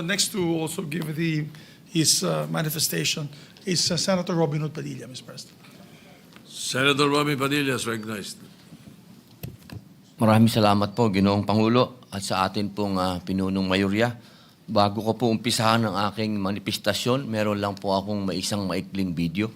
next to also give his manifestation is Senator Robin Hood Padilla, Mr. President. Senator Robin Padilla is recognized. Maraming salamat po, Ginoong Pangulo, at sa atin pong pinunong mayorya. Bago ko po umpisahan ang aking manifestasyon, meron lang po akong isang maikling video.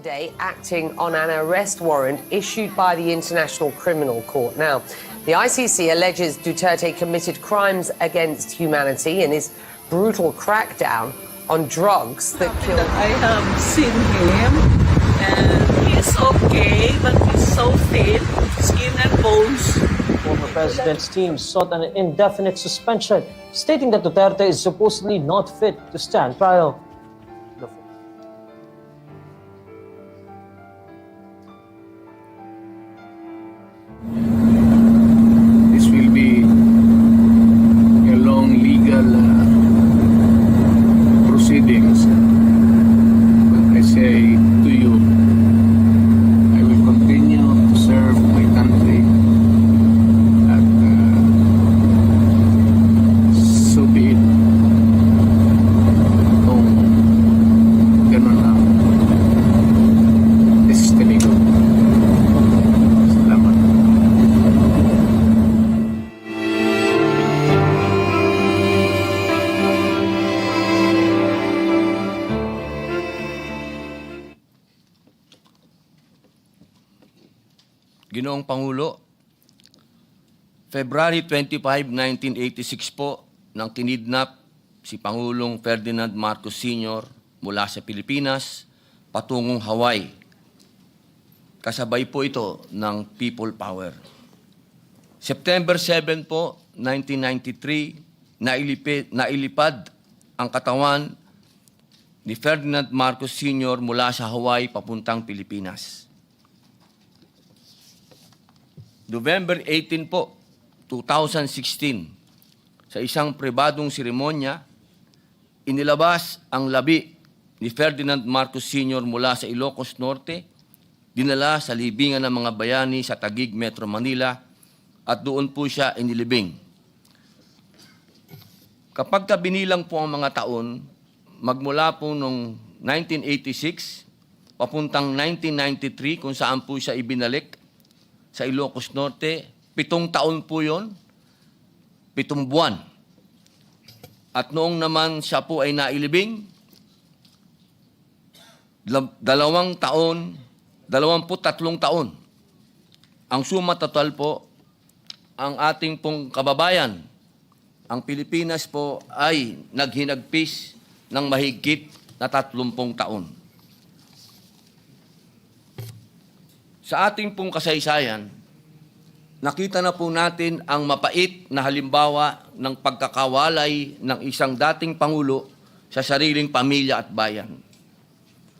Today, acting on an arrest warrant issued by the International Criminal Court. Now, the ICC alleges Duterte committed crimes against humanity in his brutal crackdown on drugs that killed. I have seen him, and he's okay, but he's so thin, skin and bones. Former president's team sought an indefinite suspension, stating that Duterte is supposedly not fit to stand trial. This will be a long legal proceedings. But I say to you, I will continue to serve my country at so be it. Kung ganun ang destiny ko. Salamat. Ginoong Pangulo, February 25, 1986 po, nang kinidnap si Pangulong Ferdinand Marcos Sr. mula sa Pilipinas patungong Hawaii. Kasabay po ito ng People Power. September 7 po, 1993, nailipad ang katawan ni Ferdinand Marcos Sr. mula sa Hawaii papuntang Pilipinas. November 18 po, 2016, sa isang pribadong seremonya, inilabas ang labi ni Ferdinand Marcos Sr. mula sa Ilocos Norte, dinala sa libingan ng mga bayani sa Taguig, Metro Manila, at doon po siya inilibing. Kapag binilang po ang mga taon, magmula po noong 1986, papuntang 1993, kung saan po siya ibinalik, sa Ilocos Norte, 7 taon po yun, 7 buwan. At noong naman siya po ay nailibing, 2 taon, 23 taon. Ang suma total po, ang ating pong kababayan, ang Pilipinas po ay naghinagpis ng mahigit na 30 taon. Sa ating pong kasaysayan, nakita na po natin ang mapait na halimbawa ng pagkakawalay ng isang dating Pangulo sa sariling pamilya at bayan.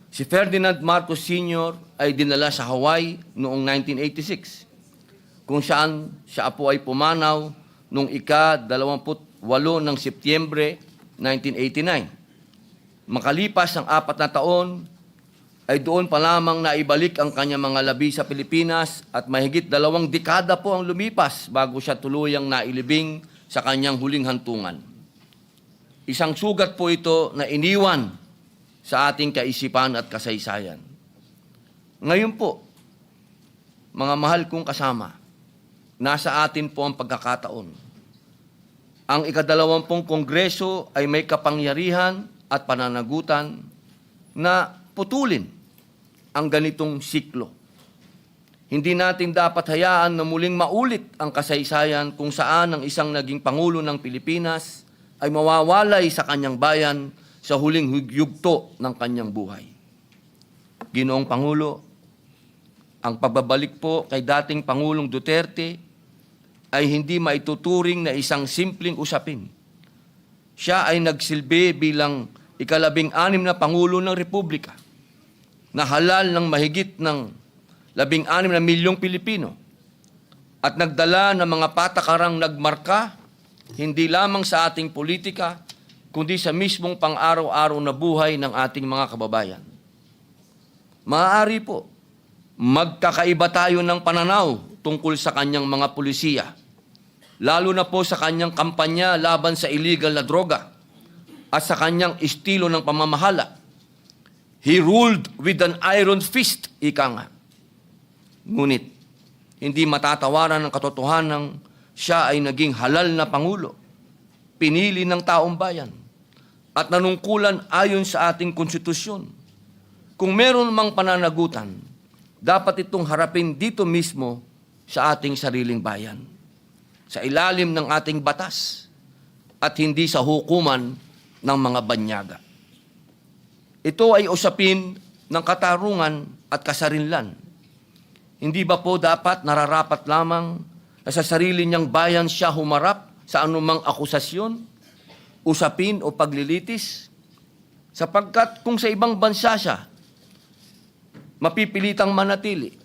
Si Ferdinand Marcos Sr. ay dinala sa Hawaii noong 1986, kung saan siya po ay pumanaw noong ika-28 ng Setyembre 1989. Makalipas ang 4 na taon, ay doon pa lamang naibalik ang kanyang mga labi sa Pilipinas at mahigit 2 dekada po ang lumipas bago siya tuluyang nailibing sa kanyang huling hantungan. Isang sugat po ito na iniwan sa ating kaisipan at kasaysayan. Ngayon po, mga mahal kong kasama, nasa atin po ang pagkakataon. Ang ika-20 Kongreso ay may kapangyarihan at pananagutan na putulin ang ganitong siklo. Hindi natin dapat hayaan na muling maulit ang kasaysayan kung saan ang isang naging Pangulo ng Pilipinas ay mawawalay sa kanyang bayan sa huling yugto ng kanyang buhay. Ginoong Pangulo, Ang pagbabalik po kay dating Pangulong Duterte ay hindi maituturing na isang simpleng usapin. Siya ay nagsilbi bilang ika-16 na Pangulo ng Republika na halal ng mahigit ng 16 na milyong Pilipino at nagdala ng mga patakarang nagmarka hindi lamang sa ating politika kundi sa mismong pang-araw-araw na buhay ng ating mga kababayan. Maaari po, magkakaiba tayo ng pananaw tungkol sa kanyang mga pulisiya, lalo na po sa kanyang kampanya laban sa illegal na droga at sa kanyang estilo ng pamamahala. He ruled with an iron fist, ika nga. Ngunit, hindi matatawaran ng katotohanan siya ay naging halal na Pangulo, pinili ng taong bayan, at nanungkulan ayon sa ating konstitusyon. Kung meron mang pananagutan, dapat itong harapin dito mismo sa ating sariling bayan, sa ilalim ng ating batas, at hindi sa hukuman ng mga banyaga. Ito ay usapin ng katarungan at kasarinlan. Hindi ba po dapat nararapat lamang na sa sarili niyang bayan siya humarap sa anumang akusasyon, usapin o paglilitis? Sapagkat kung sa ibang bansa siya, mapipilitang manatili,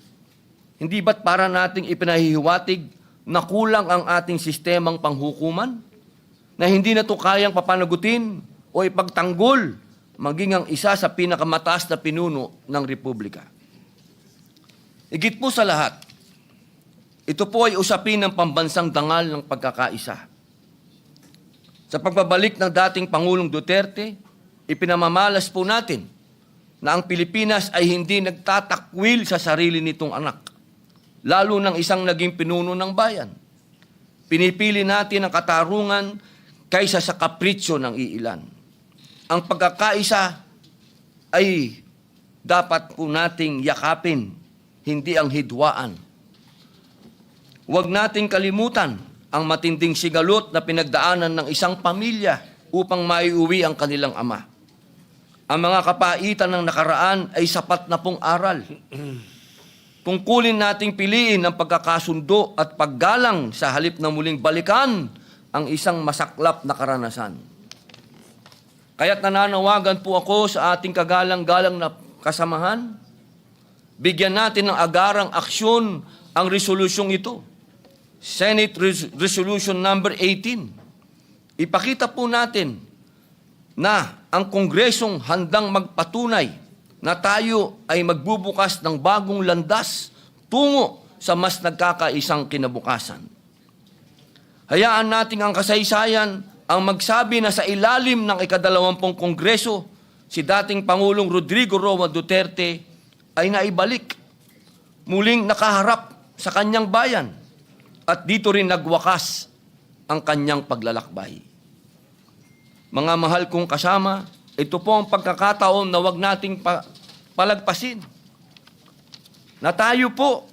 hindi ba't para nating ipinahihiwatig na kulang ang ating sistemang panghukuman? Na hindi na ito kayang papanagutin o ipagtanggol maging ang isa sa pinakamataas na pinuno ng Republika. Higit po sa lahat, ito po ay usapin ng pambansang dangal ng pagkakaisa. Sa pagbabalik ng dating Pangulong Duterte, ipinamamalas po natin na ang Pilipinas ay hindi nagtatakwil sa sarili nitong anak, lalo ng isang naging pinuno ng bayan. Pinipili natin ang katarungan kaysa sa kapritsyo ng iilan. Ang pagkakaisa ay dapat po nating yakapin, hindi ang hidwaan. Huwag nating kalimutan ang matinding sigalot na pinagdaanan ng isang pamilya upang maiuwi ang kanilang ama. Ang mga kapaitan ng nakaraan ay sapat na pong aral. Tungkulin nating piliin ang pagkakasundo at paggalang sa halip na muling balikan ang isang masaklap na karanasan. Kaya't nananawagan po ako sa ating kagalang-galang na kasamahan, bigyan natin ng agarang aksyon ang resolusyong ito. Senate Resolution number 18. Ipakita po natin na ang Kongresong handang magpatunay na tayo ay magbubukas ng bagong landas tungo sa mas nagkakaisang kinabukasan. Hayaan natin ang kasaysayan ang magsabi na sa ilalim ng ika-20 Kongreso, si dating Pangulong Rodrigo Roa Duterte ay naibalik, muling nakaharap sa kanyang bayan, at dito rin nagwakas ang kanyang paglalakbay. Mga mahal kong kasama, ito po ang pagkakataon na wag nating palagpasin. Na tayo po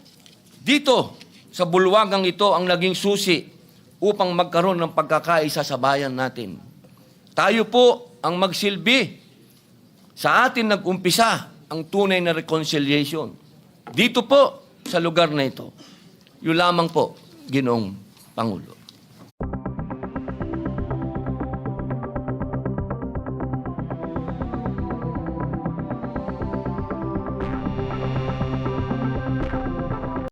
dito sa bulwagang ito ang naging susi upang magkaroon ng pagkakaisa sa bayan natin. Tayo po ang magsilbi. Sa atin nag-umpisa ang tunay na reconciliation. Dito po sa lugar na ito. Yun lamang po, Ginoong Pangulo.